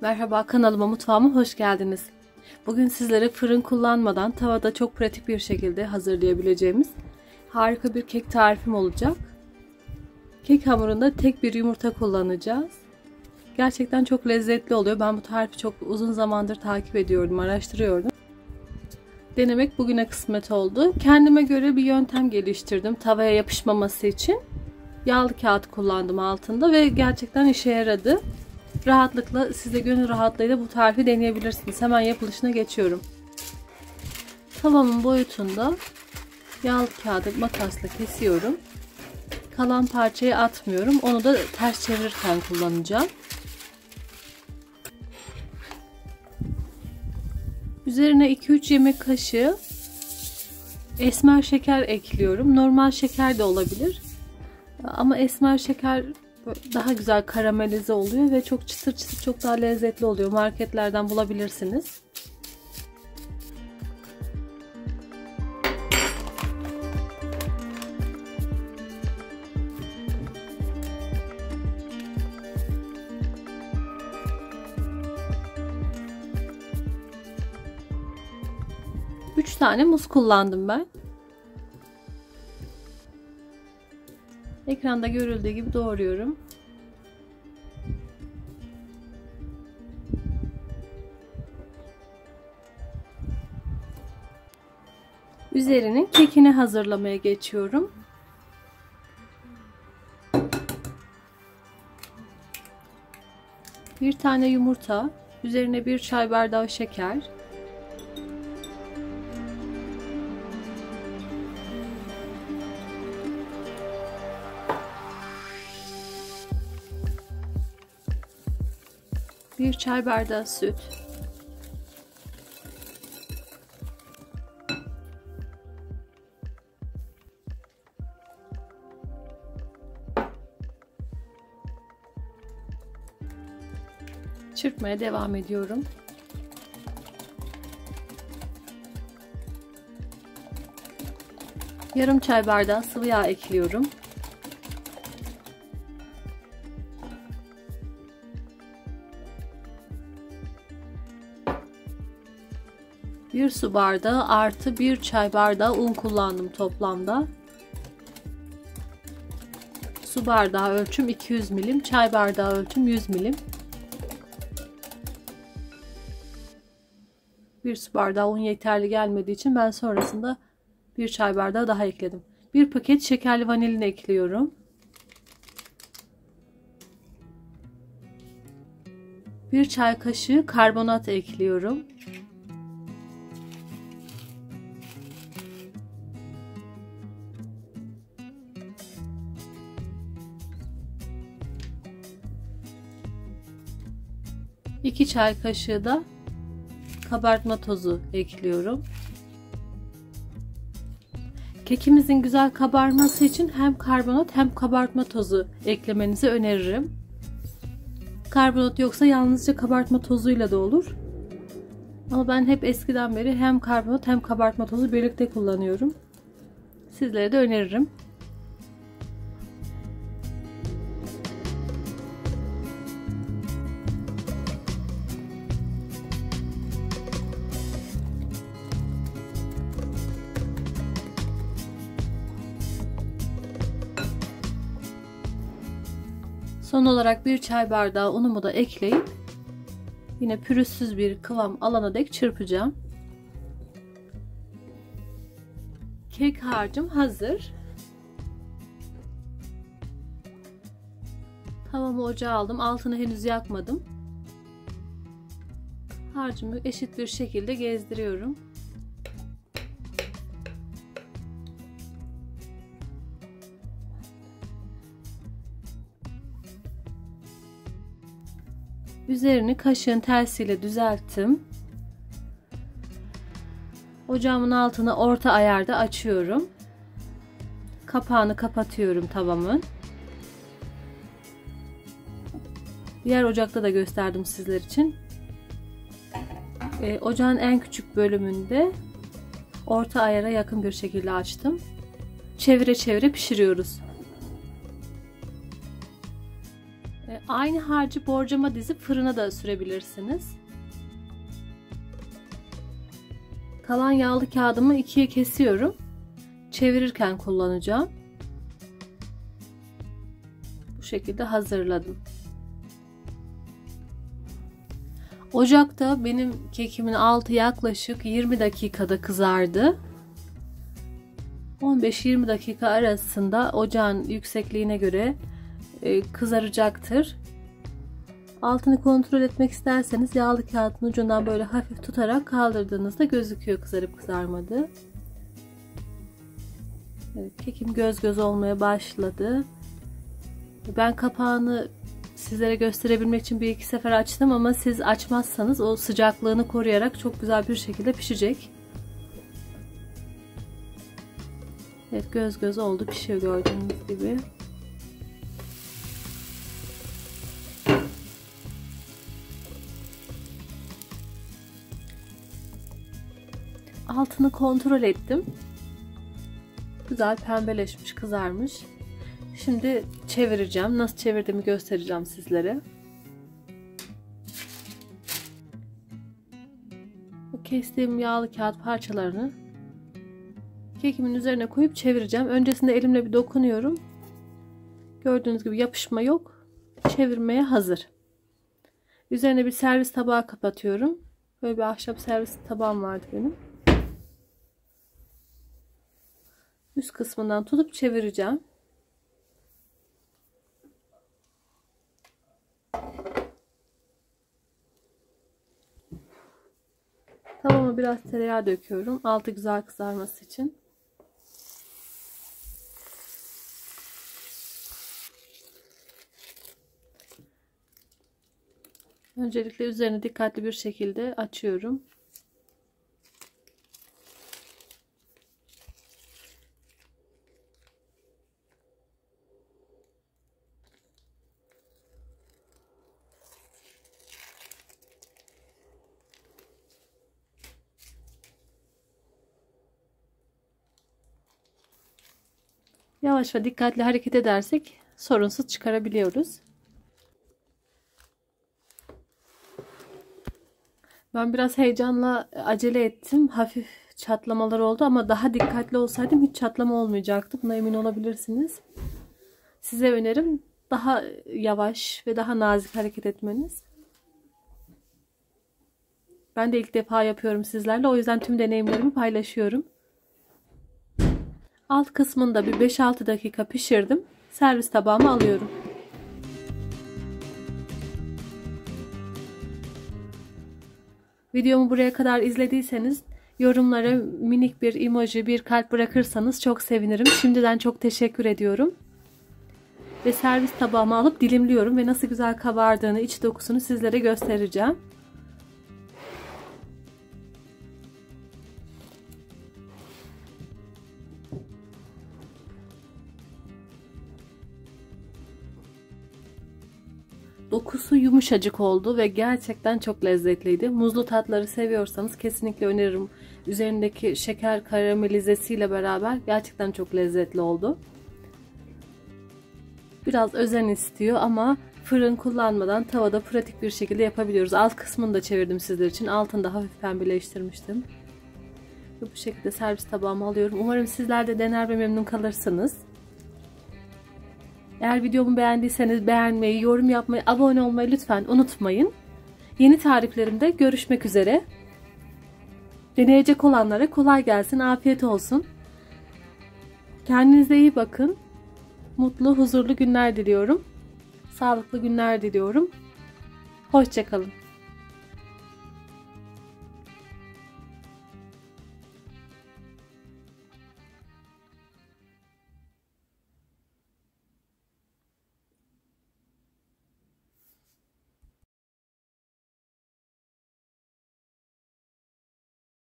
Merhaba, kanalıma, mutfağıma hoş geldiniz. Bugün sizlere fırın kullanmadan tavada çok pratik bir şekilde hazırlayabileceğimiz harika bir kek tarifim olacak. Kek hamurunda tek bir yumurta kullanacağız. Gerçekten çok lezzetli oluyor. Ben bu tarifi çok uzun zamandır takip ediyordum, araştırıyordum. Denemek bugüne kısmet oldu. Kendime göre bir yöntem geliştirdim tavaya yapışmaması için. Yağlı kağıt kullandım altında ve gerçekten işe yaradı. Rahatlıkla, siz de gönül rahatlığıyla bu tarifi deneyebilirsiniz. Hemen yapılışına geçiyorum. Tavamın boyutunda yağlı kağıdı makasla kesiyorum. Kalan parçayı atmıyorum. Onu da ters çevirirken kullanacağım. Üzerine 2-3 yemek kaşığı esmer şeker ekliyorum. Normal şeker de olabilir. Ama esmer şeker daha güzel karamelize oluyor ve çok çıtır çıtır, çok daha lezzetli oluyor. Marketlerden bulabilirsiniz. Üç tane muz kullandım ben. Ekranda görüldüğü gibi doğruyorum. Üzerinin kekini hazırlamaya geçiyorum. Bir tane yumurta, üzerine bir çay bardağı şeker, bir çay bardağı süt, çırpmaya devam ediyorum. Yarım çay bardağı sıvı yağ ekliyorum. Bir su bardağı artı bir çay bardağı un kullandım toplamda. Su bardağı ölçüm 200 milim, çay bardağı ölçüm 100 milim. Bir su bardağı un yeterli gelmediği için ben sonrasında bir çay bardağı daha ekledim. Bir paket şekerli vanilin ekliyorum. Bir çay kaşığı karbonat ekliyorum. İki çay kaşığı da kabartma tozu ekliyorum. Kekimizin güzel kabarması için hem karbonat hem kabartma tozu eklemenizi öneririm. Karbonat yoksa yalnızca kabartma tozuyla da olur. Ama ben hep eskiden beri hem karbonat hem kabartma tozu birlikte kullanıyorum. Sizlere de öneririm. Son olarak bir çay bardağı unumu da ekleyip yine pürüzsüz bir kıvam alana dek çırpacağım. Kek harcım hazır. Tavamı ocağa aldım. Altını henüz yakmadım. Harcımı eşit bir şekilde gezdiriyorum. Üzerini kaşığın tersiyle düzelttim. Ocağımın altını orta ayarda açıyorum. Kapağını kapatıyorum tavamın. Diğer ocakta da gösterdim sizler için. Ocağın en küçük bölümünde orta ayara yakın bir şekilde açtım. Çevire çevire pişiriyoruz. Aynı harcı borcama dizip fırına da sürebilirsiniz. Kalan yağlı kağıdımı ikiye kesiyorum. Çevirirken kullanacağım. Bu şekilde hazırladım. Ocakta benim kekimin altı yaklaşık 20 dakikada kızardı. 15-20 dakika arasında ocağın yüksekliğine göre kızaracaktır. Altını kontrol etmek isterseniz yağlı kağıdın ucundan böyle hafif tutarak kaldırdığınızda gözüküyor kızarıp kızarmadığı. Evet, kekim göz göz olmaya başladı. Ben kapağını sizlere gösterebilmek için bir iki sefer açtım ama siz açmazsanız o sıcaklığını koruyarak çok güzel bir şekilde pişecek. Evet, göz göz oldu, pişiyor gördüğünüz gibi. Altını kontrol ettim. Güzel pembeleşmiş, kızarmış. Şimdi çevireceğim. Nasıl çevirdiğimi göstereceğim sizlere. Bu kestiğim yağlı kağıt parçalarını kekimin üzerine koyup çevireceğim. Öncesinde elimle bir dokunuyorum. Gördüğünüz gibi yapışma yok. Çevirmeye hazır. Üzerine bir servis tabağı kapatıyorum. Böyle bir ahşap servis tabağım vardı benim. Üst kısmından tutup çevireceğim. Tavama biraz tereyağı döküyorum. Altı güzel kızarması için. Öncelikle üzerini dikkatli bir şekilde açıyorum. Yavaş ve dikkatli hareket edersek sorunsuz çıkarabiliyoruz. Ben biraz heyecanla acele ettim. Hafif çatlamalar oldu ama daha dikkatli olsaydım hiç çatlama olmayacaktı. Buna emin olabilirsiniz. Size önerim daha yavaş ve daha nazik hareket etmeniz. Ben de ilk defa yapıyorum sizlerle. O yüzden tüm deneyimlerimi paylaşıyorum. Alt kısmında bir 5-6 dakika pişirdim. Servis tabağıma alıyorum. Videomu buraya kadar izlediyseniz yorumlara minik bir emoji, bir kalp bırakırsanız çok sevinirim. Şimdiden çok teşekkür ediyorum. Ve servis tabağıma alıp dilimliyorum ve nasıl güzel kabardığını, iç dokusunu sizlere göstereceğim. Dokusu yumuşacık oldu ve gerçekten çok lezzetliydi. Muzlu tatları seviyorsanız kesinlikle öneririm. Üzerindeki şeker karamelizesiyle beraber gerçekten çok lezzetli oldu. Biraz özen istiyor ama fırın kullanmadan tavada pratik bir şekilde yapabiliyoruz. Alt kısmını da çevirdim sizler için. Altını da hafif pembeleştirmiştim. Ve bu şekilde servis tabağıma alıyorum. Umarım sizler de dener ve memnun kalırsınız. Eğer videomu beğendiyseniz beğenmeyi, yorum yapmayı, abone olmayı lütfen unutmayın. Yeni tariflerimde görüşmek üzere. Deneyecek olanlara kolay gelsin, afiyet olsun. Kendinize iyi bakın. Mutlu, huzurlu günler diliyorum. Sağlıklı günler diliyorum. Hoşça kalın.